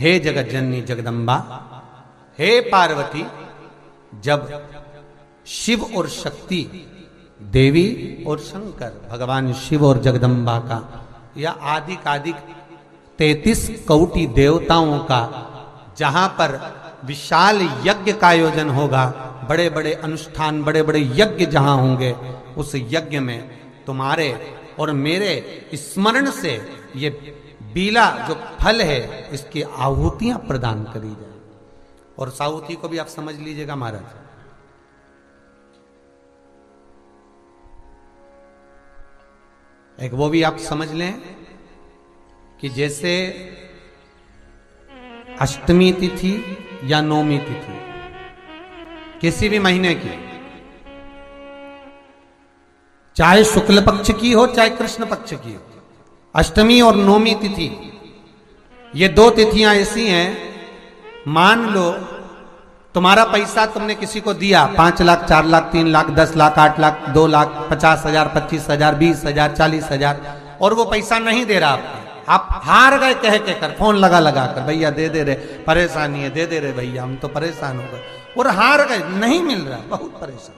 हे जगज्जननी जगदम्बा, हे पार्वती, जब शिव और शक्ति, देवी और शंकर, भगवान शिव और जगदम्बा का या आदिक 33 कोटि देवताओं का जहां पर विशाल यज्ञ का आयोजन होगा, बड़े बड़े अनुष्ठान, बड़े बड़े यज्ञ जहां होंगे, उस यज्ञ में तुम्हारे और मेरे स्मरण से ये बीला जो फल है इसकी आहुतियां प्रदान करी जाए। और साहुति को भी आप समझ लीजिएगा महाराज, एक वो भी आप समझ लें कि जैसे अष्टमी तिथि या नौमी तिथि किसी भी महीने की, चाहे शुक्ल पक्ष की हो चाहे कृष्ण पक्ष की हो, अष्टमी और नौमी तिथि ये दो तिथियां ऐसी हैं, मान लो तुम्हारा पैसा तुमने किसी को दिया, 5 लाख, 4 लाख, 3 लाख, 10 लाख, 8 लाख, 2 लाख, 50,000, 25,000, 20,000, 40,000, और वो पैसा नहीं दे रहा आपको, आप हार गए कह के कर, फोन लगा कर, भैया दे दे रहे, परेशानी है, दे दे रहे भैया, हम तो परेशान हो गए, और हार गए, नहीं मिल रहा, बहुत परेशान।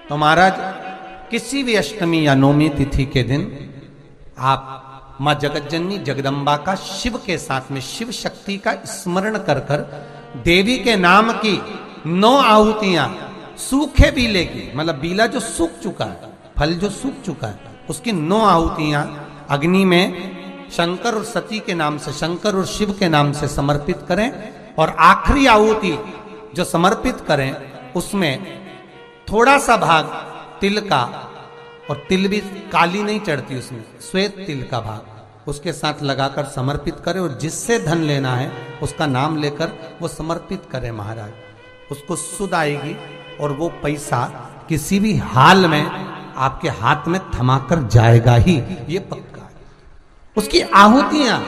तो महाराज किसी भी अष्टमी या नौमी तिथि के दिन आप मां जगज्जननी जगदम्बा का शिव के साथ में, शिव शक्ति का स्मरण कर कर देवी के नाम की 9 आहुतियां, सूखे बीले की, मतलब बीला जो सूख चुका है, फल जो सूख चुका है, उसकी 9 आहुतियां अग्नि में शंकर और सती के नाम से, शंकर और शिव के नाम से समर्पित करें, और आखिरी आहुति जो समर्पित करें उसमें थोड़ा सा भाग तिल का, और तिल भी काली नहीं चढ़ती उसमें, श्वेत तिल का भाग उसके साथ लगाकर समर्पित करें, और जिससे धन लेना है उसका नाम लेकर वो समर्पित करें महाराज, उसको सुध आएगी, और वो पैसा किसी भी हाल में आपके हाथ में थमाकर जाएगा ही, ये पक्का है। उसकी आहुतियां,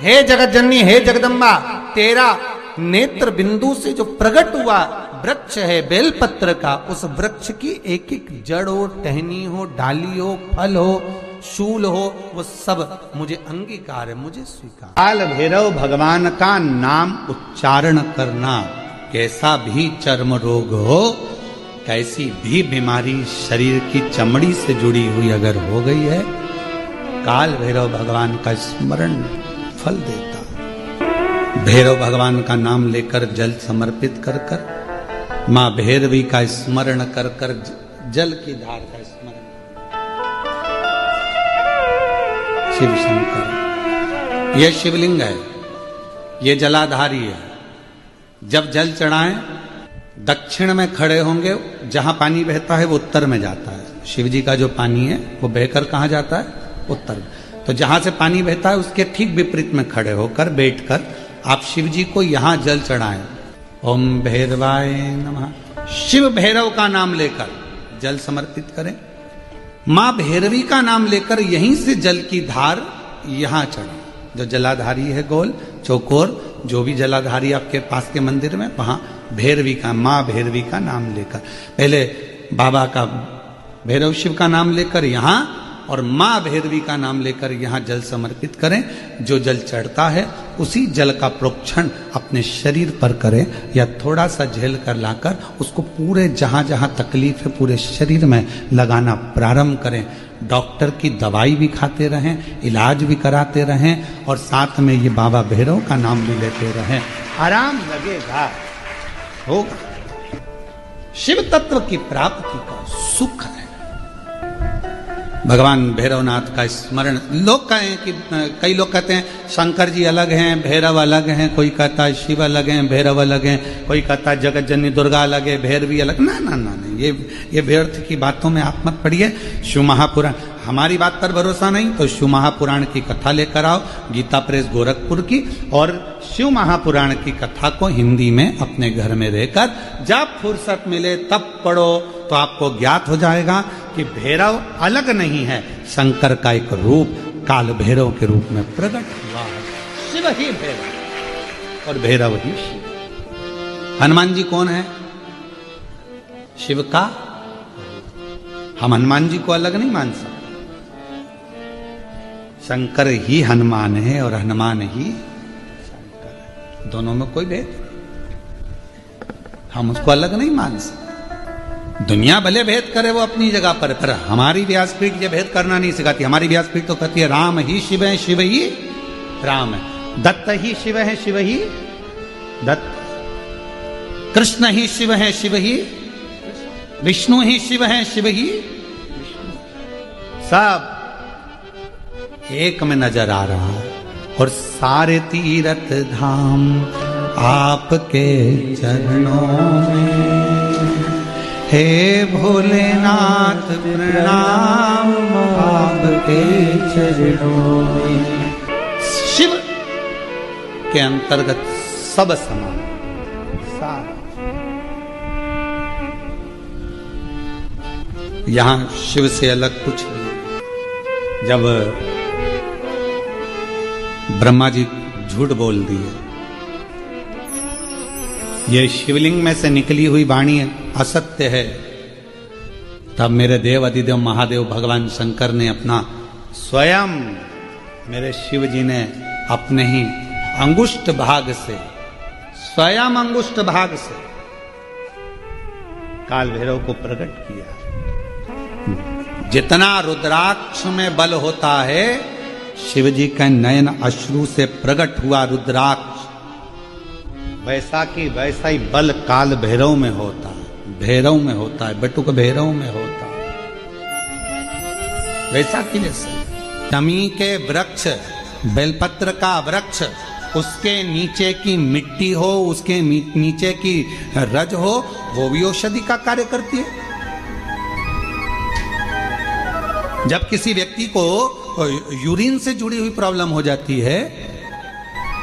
हे जगज्जननी, हे जगदम्बा, तेरा नेत्र बिंदु से जो प्रकट हुआ वृक्ष है बेलपत्र का, उस वृक्ष की एक एक जड़ हो, टहनी हो, डाली हो, फल हो, शूल हो, वो सब मुझे अंगीकार है, मुझे स्वीकार। काल भैरव भगवान का नाम उच्चारण करना, कैसा भी चर्म रोग हो, कैसी भी बीमारी शरीर की चमड़ी से जुड़ी हुई अगर हो गई है, काल भैरव भगवान का स्मरण फल देता। भैरव भगवान का नाम लेकर जल समर्पित कर कर, मां भैरवी का स्मरण कर कर, जल की धार का स्मरण, शिव शंकर, यह शिवलिंग है, यह जलाधारी है। जब जल चढ़ाएं, दक्षिण में खड़े होंगे, जहां पानी बहता है वो उत्तर में जाता है। शिव जी का जो पानी है वो बहकर कहां जाता है? उत्तर में। तो जहां से पानी बहता है उसके ठीक विपरीत में खड़े होकर, बैठकर आप शिव जी को यहां जल चढ़ाएं। ओम भैरवाय नमः, शिव भैरव का नाम लेकर जल समर्पित करें, मां भैरवी का नाम लेकर यहीं से जल की धार यहां चढ़े। जो जलाधारी है गोल चौकोर, जो भी जलाधारी आपके पास के मंदिर में, वहां भैरवी का, मां भैरवी का नाम लेकर, पहले बाबा का भैरव शिव का नाम लेकर यहां, और मां भैरवी का नाम लेकर यहां जल समर्पित करें। जो जल चढ़ता है उसी जल का प्रोक्षण अपने शरीर पर करें, या थोड़ा सा झेल कर लाकर उसको पूरे जहां जहां तकलीफ है पूरे शरीर में लगाना प्रारंभ करें। डॉक्टर की दवाई भी खाते रहें, इलाज भी कराते रहें, और साथ में ये बाबा भैरव का नाम भी लेते रहें, आराम लगेगा, होगा। शिव तत्व की प्राप्ति का सुख है। भगवान भैरवनाथ का स्मरण, लोग कहें कि कई लोग कहते हैं शंकर जी अलग हैं, भैरव अलग हैं, कोई कहता है शिव अलग हैं, भैरव अलग हैं, कोई कहता है जगज्जननी दुर्गा अलग है, भैरवी अलग। ना ना ना ना, ये व्यर्थ की बातों में आप मत पड़िए। शिव महापुराण, हमारी बात पर भरोसा नहीं तो शिव महापुराण की कथा लेकर आओ, गीता प्रेस गोरखपुर की, और शिव महापुराण की कथा को हिंदी में अपने घर में रहकर जब फुर्सत मिले तब पढ़ो, तो आपको ज्ञात हो जाएगा कि भैरव अलग नहीं है, शंकर का एक रूप काल भैरव के रूप में प्रकट हुआ है। शिव ही भैरव और भैरव ही शिव। हनुमान जी कौन है? शिव का। हम हनुमान जी को अलग नहीं मान सकते। शंकर ही हनुमान है और हनुमान ही शंकर है, दोनों में कोई भेद, हम उसको अलग नहीं मान सकते। दुनिया भले भेद करे वो अपनी जगह पर हमारी व्यासपीठ ये भेद करना नहीं सिखाती। हमारी व्यासपीठ तो कहती है राम ही शिव है, शिव ही राम है, दत्त ही शिव है, शिव ही दत्त, कृष्ण ही शिव है, शिव ही विष्णु ही शिव है, शिव ही सब एक में नजर आ रहा है। और सारे तीर्थ धाम आपके चरणों में, हे भोलेनाथ प्रणाम आपके चरणों में। शिव के अंतर्गत सब समान, सारा। यहां शिव से अलग कुछ नहीं। जब ब्रह्मा जी झूठ बोल दिए, ये शिवलिंग में से निकली हुई वाणी असत्य है, तब मेरे देव अधिदेव महादेव भगवान शंकर ने अपना स्वयं, मेरे शिव जी ने अपने ही अंगुष्ठ भाग से, स्वयं अंगुष्ठ भाग से काल भैरव को प्रकट किया। जितना रुद्राक्ष में बल होता है, शिव जी का नयन अश्रु से प्रकट हुआ रुद्राक्ष, वैसा की वैसा ही बल काल भैरव में होता है, भैरव में होता है, बटुक भैरव में होता है, वैसा की वैसे। शमी के वृक्ष, बेलपत्र का वृक्ष, उसके नीचे की मिट्टी हो, उसके नीचे की रज हो, वो भी औषधि का कार्य करती है। जब किसी व्यक्ति को यूरिन से जुड़ी हुई प्रॉब्लम हो जाती है,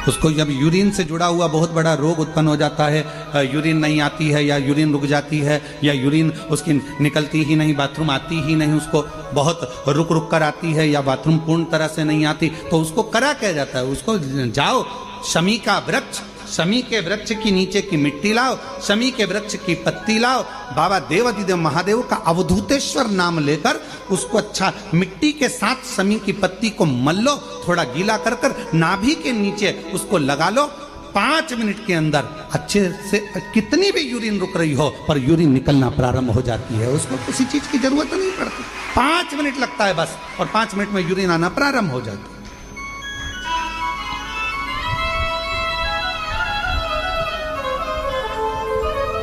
उसको जब यूरिन से जुड़ा हुआ बहुत बड़ा रोग उत्पन्न हो जाता है, यूरिन नहीं आती है या यूरिन रुक जाती है या यूरिन उसकी निकलती ही नहीं, बाथरूम आती ही नहीं, उसको बहुत रुक रुक कर आती है या बाथरूम पूर्ण तरह से नहीं आती, तो उसको करा क्या जाता है, उसको जाओ शमी का वृक्ष, शमी के वृक्ष की नीचे की मिट्टी लाओ, शमी के वृक्ष की पत्ती लाओ, बाबा देवाधिदेव महादेव का अवधूतेश्वर नाम लेकर उसको अच्छा मिट्टी के साथ शमी की पत्ती को मल लो, थोड़ा गीला कर कर नाभि के नीचे उसको लगा लो। 5 मिनट के अंदर अच्छे से, कितनी भी यूरिन रुक रही हो पर यूरिन निकलना प्रारंभ हो जाती है, उसको किसी चीज की जरूरत नहीं पड़ती। 5 मिनट लगता है बस, और 5 मिनट में यूरिन आना प्रारंभ हो जाती है।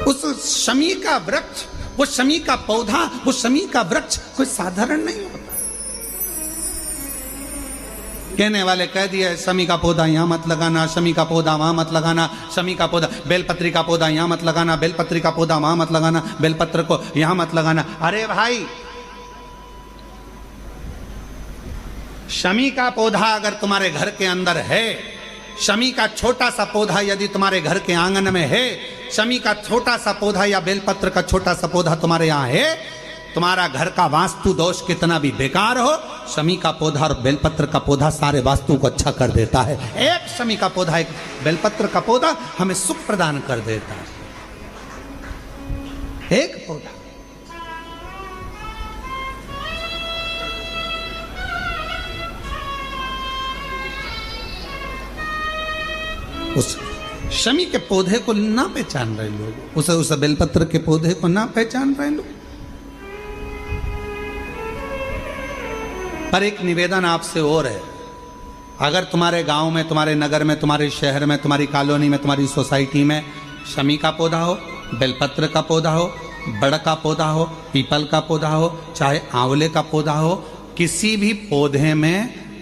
उस शमी का वृक्ष, वो शमी का पौधा, वो शमी का वृक्ष कोई साधारण नहीं होता। कहने वाले कह दिए शमी का पौधा यहां मत लगाना, शमी का पौधा वहां मत लगाना, शमी का पौधा, बेलपत्री का पौधा यहां मत लगाना, बेलपत्री का पौधा वहां मत लगाना, बेलपत्र को यहां मत लगाना। अरे भाई, शमी का पौधा अगर तुम्हारे घर के अंदर है, शमी का छोटा सा पौधा यदि तुम्हारे घर के आंगन में है, शमी का छोटा सा पौधा या बेलपत्र का छोटा सा पौधा तुम्हारे यहाँ है, तुम्हारा घर का वास्तु दोष कितना भी बेकार हो, शमी का पौधा और बेलपत्र का पौधा सारे वास्तु को अच्छा कर देता है। एक शमी का पौधा, एक बेलपत्र का पौधा हमें सुख प्रदान कर देता है। एक पौधा। उस शमी के पौधे को ना पहचान रहे लोग, उस बेलपत्र के पौधे को ना पहचान रहे लोग। पर एक निवेदन आपसे और है, अगर तुम्हारे गांव में, तुम्हारे नगर में, तुम्हारे शहर में, तुम्हारी कॉलोनी में, तुम्हारी सोसाइटी में शमी का पौधा हो, बेलपत्र का पौधा हो, बड़ का पौधा हो, पीपल का पौधा हो, चाहे आंवले का पौधा हो, किसी भी पौधे में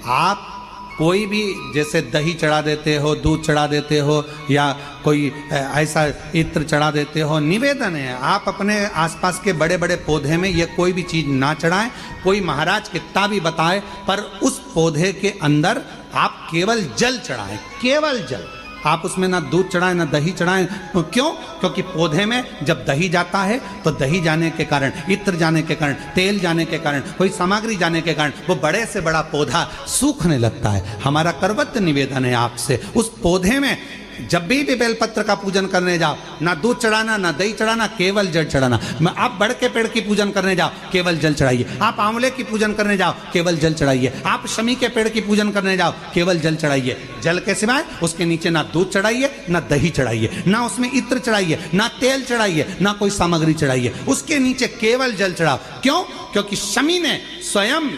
आप कोई भी, जैसे दही चढ़ा देते हो, दूध चढ़ा देते हो, या कोई ऐसा इत्र चढ़ा देते हो, निवेदन है आप अपने आसपास के बड़े बड़े पौधे में ये कोई भी चीज ना चढ़ाएं। कोई महाराज कितना भी बताए, पर उस पौधे के अंदर आप केवल जल चढ़ाएं, केवल जल। आप उसमें ना दूध चढ़ाएं ना दही चढ़ाएं। तो क्यों? क्योंकि पौधे में जब दही जाता है तो दही जाने के कारण, इत्र जाने के कारण, तेल जाने के कारण, कोई सामग्री जाने के कारण वो बड़े से बड़ा पौधा सूखने लगता है। हमारा करवत निवेदन है आपसे, उस पौधे में जब भी बेलपत्र का पूजन करने जाओ, ना दूध चढ़ाना, ना दही चढ़ाना, केवल जल चढ़ाना। आप बड़ के पेड़ की पूजन करने जाओ, केवल जल चढ़ाइए। आप आंवले की पूजन करने जाओ, केवल जल चढ़ाइए। आप शमी के पेड़ की पूजन करने जाओ, केवल जल चढ़ाइए। जल के सिवाय उसके नीचे ना दूध चढ़ाइए, ना दही चढ़ाइए, ना उसमें इत्र चढ़ाइए, ना तेल चढ़ाइए, ना कोई सामग्री चढ़ाइए। उसके नीचे केवल जल चढ़ाओ। क्यों? क्योंकि शमी ने स्वयं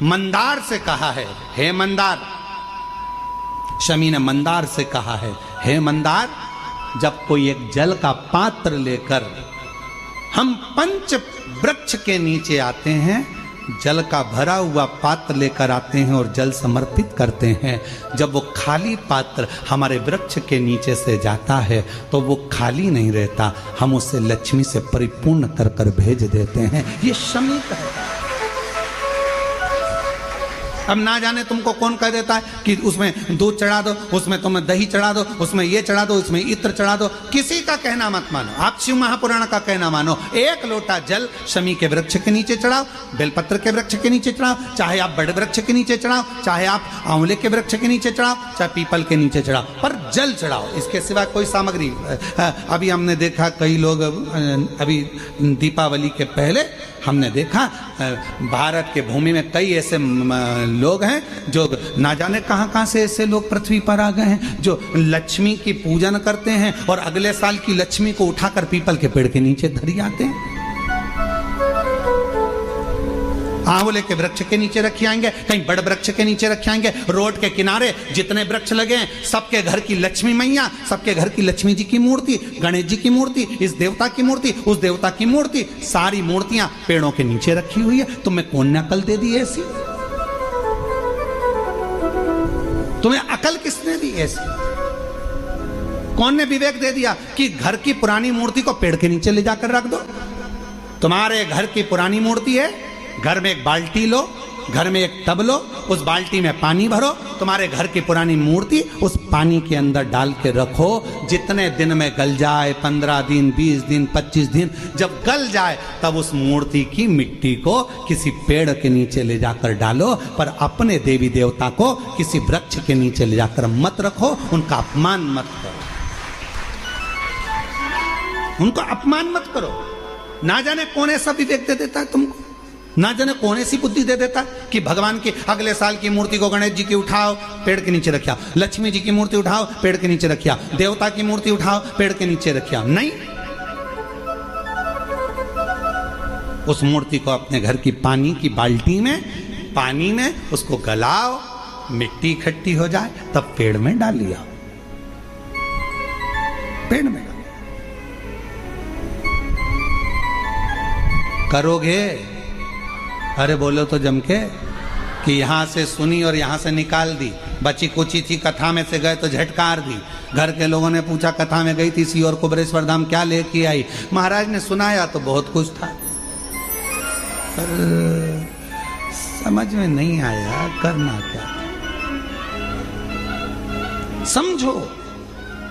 मंदार से कहा है, हे मंदार, शमी ने मंदार से कहा है, हे मंदार, जब कोई एक जल का पात्र लेकर हम पंच वृक्ष के नीचे आते हैं, जल का भरा हुआ पात्र लेकर आते हैं और जल समर्पित करते हैं, जब वो खाली पात्र हमारे वृक्ष के नीचे से जाता है तो वो खाली नहीं रहता, हम उसे लक्ष्मी से परिपूर्ण कर कर भेज देते हैं। ये शमी कहता है। अब ना जाने तुमको कौन कह देता है कि उसमें दूध चढ़ा दो, उसमें तुम्हें दही चढ़ा दो, उसमें ये चढ़ा दो, उसमें इत्र चढ़ा दो। किसी का कहना मत मानो, आप शिव महापुराण का कहना मानो। एक लोटा जल शमी के वृक्ष के नीचे चढ़ाओ, बेलपत्र के वृक्ष के नीचे चढ़ाओ, चाहे आप बड़े वृक्ष के नीचे चढ़ाओ, चाहे आप आंवले के वृक्ष के नीचे चढ़ाओ, चाहे पीपल के नीचे चढ़ाओ, पर जल चढ़ाओ। इसके सिवा कोई सामग्री। अभी हमने देखा कई लोग, अभी दीपावली के पहले हमने देखा भारत के भूमि में कई ऐसे लोग हैं जो ना जाने कहां कहां से ऐसे लोग पृथ्वी पर आ गए हैं जो लक्ष्मी की पूजन करते हैं और अगले साल की लक्ष्मी को उठाकर पीपल के पेड़ के नीचे धरी आते हैं। आंवले के वृक्ष के नीचे रखे आएंगे, कहीं बड़ वृक्ष के नीचे रखे आएंगे। रोड के किनारे जितने वृक्ष लगे हैं, सबके घर की लक्ष्मी मैया, सबके घर की लक्ष्मी जी की मूर्ति, गणेश जी की मूर्ति, इस देवता की मूर्ति, उस देवता की मूर्ति, सारी मूर्तियां पेड़ों के नीचे रखी हुई है। तुम्हें कौन ने अकल दे दी ऐसी? तुम्हें अकल किसने दी ऐसी? कौन ने विवेक दे दिया कि घर की पुरानी मूर्ति को पेड़ के नीचे ले जाकर रख दो? तुम्हारे घर की पुरानी मूर्ति है, घर में एक बाल्टी लो, घर में एक टब लो, उस बाल्टी में पानी भरो, तुम्हारे घर की पुरानी मूर्ति उस पानी के अंदर डाल के रखो। जितने दिन में गल जाए, 15 दिन, 20 दिन, 25 दिन, जब गल जाए तब उस मूर्ति की मिट्टी को किसी पेड़ के नीचे ले जाकर डालो, पर अपने देवी देवता को किसी वृक्ष के नीचे ले जाकर मत रखो, उनका अपमान मत करो, उनको अपमान मत करो। ना जाने कौन ऐसा विवेक दे देता है तुमको, ना जाने कौन ऐसी बुद्धि दे देता है कि भगवान की अगले साल की मूर्ति को गणेश जी की उठाओ, पेड़ के नीचे रखिया, लक्ष्मी जी की मूर्ति उठाओ, पेड़ के नीचे रखिया, देवता की मूर्ति उठाओ, पेड़ के नीचे रखिया। नहीं, उस मूर्ति को अपने घर की पानी की बाल्टी में, पानी में उसको गलाओ, मिट्टी इकट्ठी हो जाए, तब पेड़ में डाल लिया, पेड़ में डाल। करोगे? अरे बोलो तो जम के कि यहां से सुनी और यहां से निकाल दी, बची कुची थी, कथा में से गए तो झटकार दी। घर के लोगों ने पूछा कथा में गई थी सीहोर कुबरेश्वर धाम, क्या लेके आई? महाराज ने सुनाया तो बहुत कुछ था, पर समझ में नहीं आया करना क्या। समझो,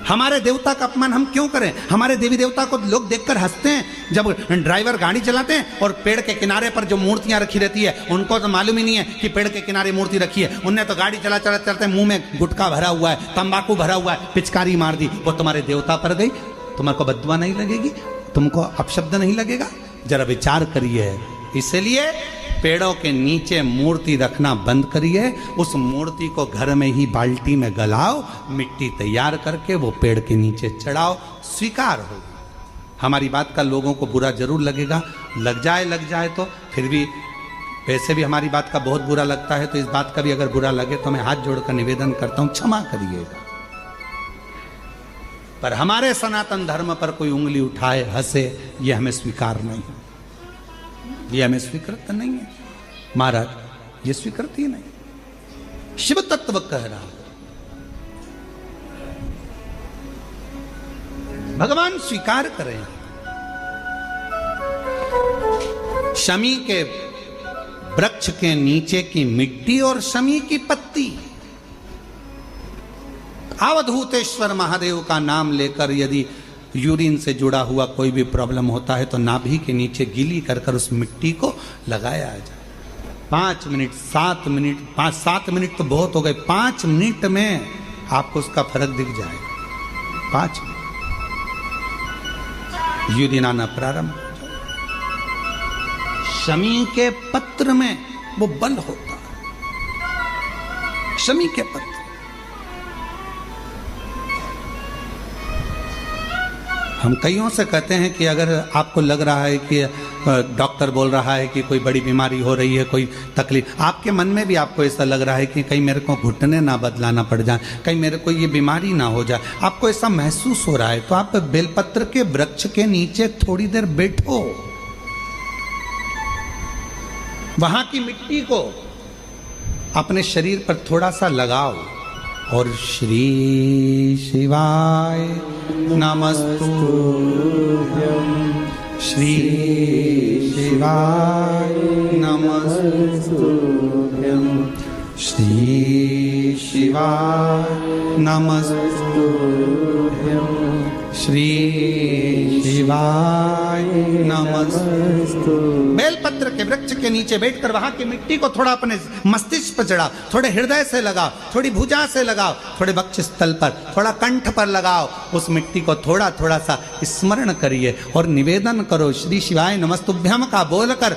हमारे देवता का अपमान हम क्यों करें? हमारे देवी देवता को लोग देखकर हंसते हैं। जब ड्राइवर गाड़ी चलाते हैं और पेड़ के किनारे पर जो मूर्तियां रखी रहती है, उनको तो मालूम ही नहीं है कि पेड़ के किनारे मूर्ति रखी है। उनने तो गाड़ी चलाते मुंह में गुटखा भरा हुआ है, तंबाकू भरा हुआ है, पिचकारी मार दी, वो तुम्हारे देवता पर गई। तुम्हारे को बददुआ नहीं लगेगी? तुमको अपशब्द नहीं लगेगा? जरा विचार करिए। इसलिए पेड़ों के नीचे मूर्ति रखना बंद करिए, उस मूर्ति को घर में ही बाल्टी में गलाओ, मिट्टी तैयार करके वो पेड़ के नीचे चढ़ाओ, स्वीकार हो। हमारी बात का लोगों को बुरा जरूर लगेगा, लग जाए तो फिर भी, वैसे भी हमारी बात का बहुत बुरा लगता है, तो इस बात का भी अगर बुरा लगे तो मैं हाथ जोड़कर निवेदन करता हूं, क्षमा करिएगा। पर हमारे सनातन धर्म पर कोई उंगली उठाए, हंसे, ये हमें स्वीकार नहीं है, ये हमें स्वीकृत नहीं है महाराज, ये स्वीकृत ही नहीं। शिव तत्व कह रहा, भगवान स्वीकार करें। शमी के वृक्ष के नीचे की मिट्टी और शमी की पत्ती, अवधूतेश्वर महादेव का नाम लेकर यदि यूरिन से जुड़ा हुआ कोई भी प्रॉब्लम होता है तो नाभि के नीचे गीली कर कर उस मिट्टी को लगाया जाए। 5 मिनट, 7 मिनट, 5-7 मिनट तो बहुत हो गए, 5 मिनट में आपको उसका फर्क दिख जाएगा। पाचन, युदिनाना प्रारंभ। शमी के पत्र में वो बल होता है, शमी के पत्र। हम कईयों से कहते हैं कि अगर आपको लग रहा है कि डॉक्टर बोल रहा है कि कोई बड़ी बीमारी हो रही है, कोई तकलीफ, आपके मन में भी आपको ऐसा लग रहा है कि कहीं मेरे को घुटने ना बदलाना पड़ जाए, कहीं मेरे को ये बीमारी ना हो जाए, आपको ऐसा महसूस हो रहा है, तो आप बेलपत्र के वृक्ष के नीचे थोड़ी देर बैठो, वहां की मिट्टी को अपने शरीर पर थोड़ा सा लगाओ और श्री शिवाय नमस्तुभ्यं, श्री शिवाय नमस्तुभ्यं, श्री शिवाय नमस्तुभ्यं, श्री शिवाय नमस्तुभ्यं। बेलपत्र के वृक्ष के नीचे बैठकर वहां की मिट्टी को थोड़ा अपने मस्तिष्क पर चढ़ाओ, थोड़े हृदय से लगाओ, थोड़ी भुजा से लगाओ, थोड़े वक्ष स्थल पर, थोड़ा कंठ पर लगाओ, उस मिट्टी को थोड़ा थोड़ा सा स्मरण करिए और निवेदन करो श्री शिवाय नमस्तुभ्यम का बोलकर।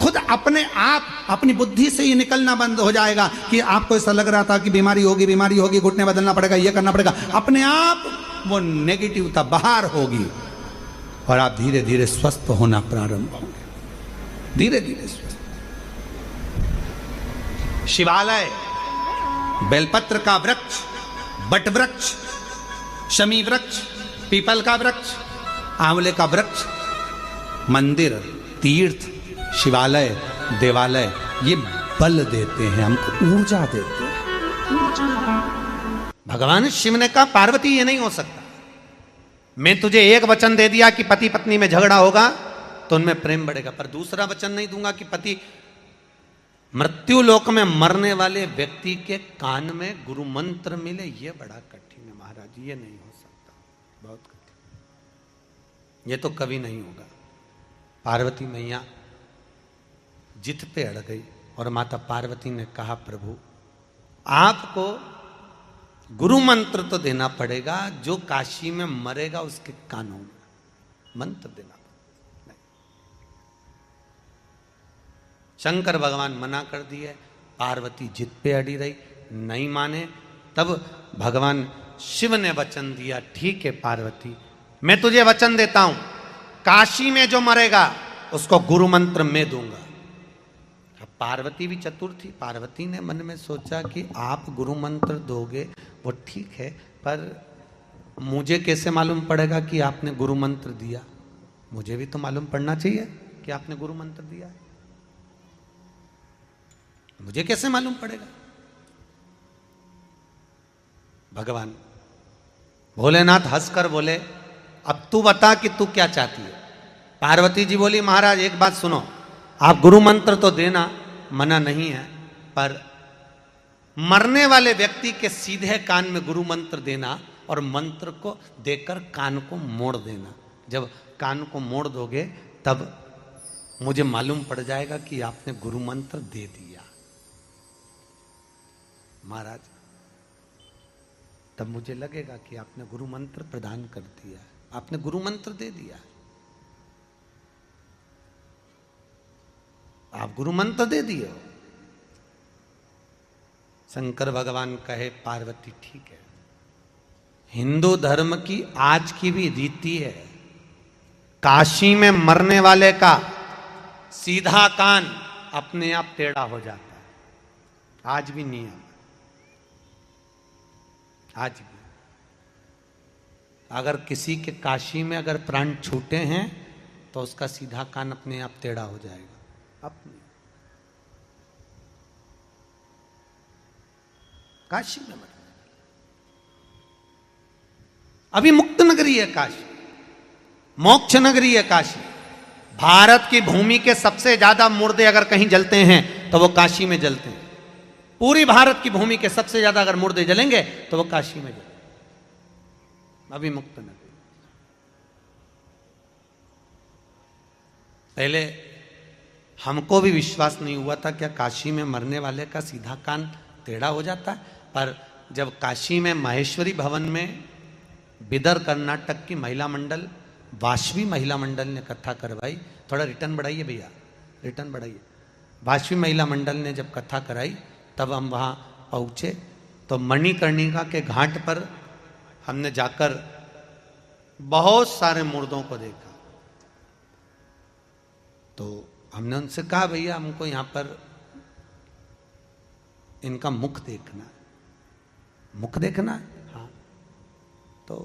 खुद अपने आप अपनी बुद्धि से ये निकलना बंद हो जाएगा कि आपको ऐसा लग रहा था कि बीमारी होगी, घुटने बदलना पड़ेगा, ये करना पड़ेगा, अपने आप वो नेगेटिवता बाहर होगी और आप धीरे धीरे स्वस्थ होना प्रारंभ होंगे, धीरे धीरे स्वस्थ। शिवालय, बेलपत्र का वृक्ष, बट वृक्ष, शमी वृक्ष, पीपल का वृक्ष, आंवले का वृक्ष, मंदिर, तीर्थ, शिवालय, देवालय, ये बल देते हैं हमको, ऊर्जा देते हैं। भगवान शिव ने कहा पार्वती ये नहीं हो सकता, मैं तुझे एक वचन दे दिया कि पति पत्नी में झगड़ा होगा तो उनमें प्रेम बढ़ेगा, पर दूसरा वचन नहीं दूंगा कि पति मृत्यु लोक में मरने वाले व्यक्ति के कान में गुरु मंत्र मिले, ये बड़ा कठिन है महाराज, ये नहीं हो सकता, बहुत कठिन, ये तो कभी नहीं होगा। पार्वती मैया जिद पे अड़ गई और माता पार्वती ने कहा प्रभु आपको गुरु मंत्र तो देना पड़ेगा, जो काशी में मरेगा उसके कानों में मंत्र देना पड़ेगा। शंकर भगवान मना कर दिए, पार्वती जिद पे अड़ी रही, नहीं माने, तब भगवान शिव ने वचन दिया ठीक है पार्वती मैं तुझे वचन देता हूं, काशी में जो मरेगा उसको गुरु मंत्र मैं दूंगा। पार्वती भी चतुर थी, पार्वती ने मन में सोचा कि आप गुरु मंत्र दोगे वो ठीक है, पर मुझे कैसे मालूम पड़ेगा कि आपने गुरु मंत्र दिया, मुझे भी तो मालूम पड़ना चाहिए कि आपने गुरु मंत्र दिया है, मुझे कैसे मालूम पड़ेगा। भगवान भोलेनाथ हंसकर बोले अब तू बता कि तू क्या चाहती है। पार्वती जी बोली महाराज एक बात सुनो, आप गुरु मंत्र तो देना मना नहीं है, पर मरने वाले व्यक्ति के सीधे कान में गुरु मंत्र देना और मंत्र को देकर कान को मोड़ देना, जब कान को मोड़ दोगे तब मुझे मालूम पड़ जाएगा कि आपने गुरु मंत्र दे दिया। महाराज तब मुझे लगेगा कि आपने गुरु मंत्र प्रदान कर दिया, आपने गुरु मंत्र दे दिया, आप गुरु मंत्र दे दिए। शंकर भगवान कहे पार्वती ठीक है, हिंदू धर्म की आज की भी रीति है, काशी में मरने वाले का सीधा कान अपने आप टेढ़ा हो जाता है, आज भी नियम, आज भी। अगर किसी के काशी में अगर प्राण छूटे हैं तो उसका सीधा कान अपने आप टेढ़ा हो जाएगा, अपने काशी में मर, अभी मुक्त नगरी है काशी, मोक्ष नगरी है काशी। भारत की भूमि के सबसे ज्यादा मुर्दे अगर कहीं जलते हैं तो वो काशी में जलते हैं। पूरी भारत की भूमि के सबसे ज्यादा अगर मुर्दे जलेंगे तो वो काशी में जलेंगे, अभी मुक्त नगरी। पहले हमको भी विश्वास नहीं हुआ था क्या काशी में मरने वाले का सीधा कान टेढ़ा हो जाता है, पर जब काशी में माहेश्वरी भवन में बिदर कर्नाटक की महिला मंडल, वाशवी महिला मंडल ने कथा करवाई। थोड़ा रिटर्न बढ़ाइए भैया, रिटर्न बढ़ाइए। वाशवी महिला मंडल ने जब कथा कराई तब हम वहाँ पहुँचे तो मणिकर्णिका के घाट पर हमने जाकर बहुत सारे मुर्दों को देखा। तो हमने उनसे कहा भैया हमको यहाँ पर इनका मुख देखना है। मुख देखना है? हाँ। तो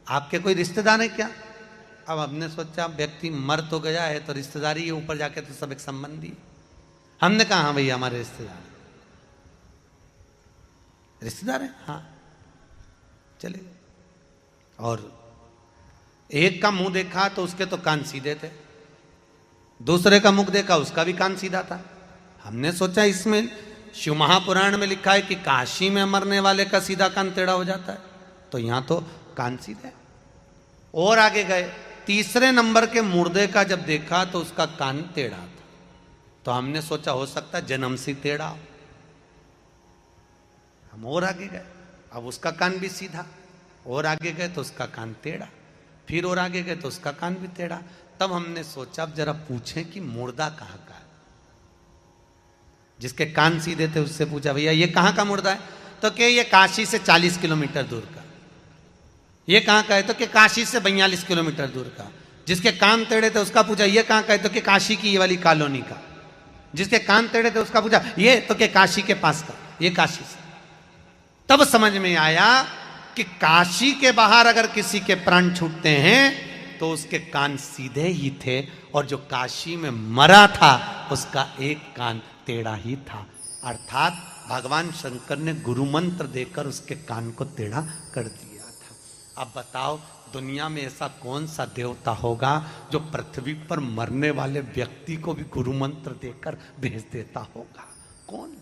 आपके कोई रिश्तेदार है क्या? अब हमने सोचा व्यक्ति मर तो गया है तो रिश्तेदारी है, ऊपर जाके तो सब एक संबंधी। हमने कहा हाँ भैया हमारे रिश्तेदार, रिश्तेदार है हाँ, चले। और एक का मुंह देखा तो उसके तो कान सीधे थे, दूसरे का मुख देखा उसका भी कान सीधा था। हमने सोचा इसमें शिव महापुराण में लिखा है कि काशी में मरने वाले का सीधा कान टेढ़ा हो जाता है, तो यहां तो कान सीधे। और आगे गए, तीसरे नंबर के मुर्दे का जब देखा तो उसका कान टेढ़ा था। तो हमने सोचा हो सकता जन्म से टेढ़ा हो। हम और आगे गए, अब उसका कान भी सीधा। और आगे गए तो उसका कान टेढ़ा, फिर और आगे गए तो उसका कान भी टेढ़ा। तब हमने सोचा अब जरा पूछें कि मुर्दा कहाँ का है। जिसके कान सीधे थे उससे पूछा भैया ये कहाँ का मुर्दा है? तो कि ये काशी से 40 किलोमीटर दूर का। ये कहाँ का है? तो कि काशी से 42 किलोमीटर दूर का। जिसके कान टेढ़े थे उसका पूछा ये कहाँ का है? तो कि काशी की ये वाली कॉलोनी का। जिसके कान टेढ़े थे उसका पूछा ये, तो कि काशी के पास का, ये काशी से। तब समझ में आया कि काशी के बाहर अगर किसी के प्राण छूटते हैं तो उसके कान सीधे ही थे, और जो काशी में मरा था उसका एक कान टेढ़ा ही था। अर्थात भगवान शंकर ने गुरु मंत्र देकर उसके कान को टेढ़ा कर दिया था। अब बताओ दुनिया में ऐसा कौन सा देवता होगा जो पृथ्वी पर मरने वाले व्यक्ति को भी गुरु मंत्र देकर भेज देता होगा? कौन?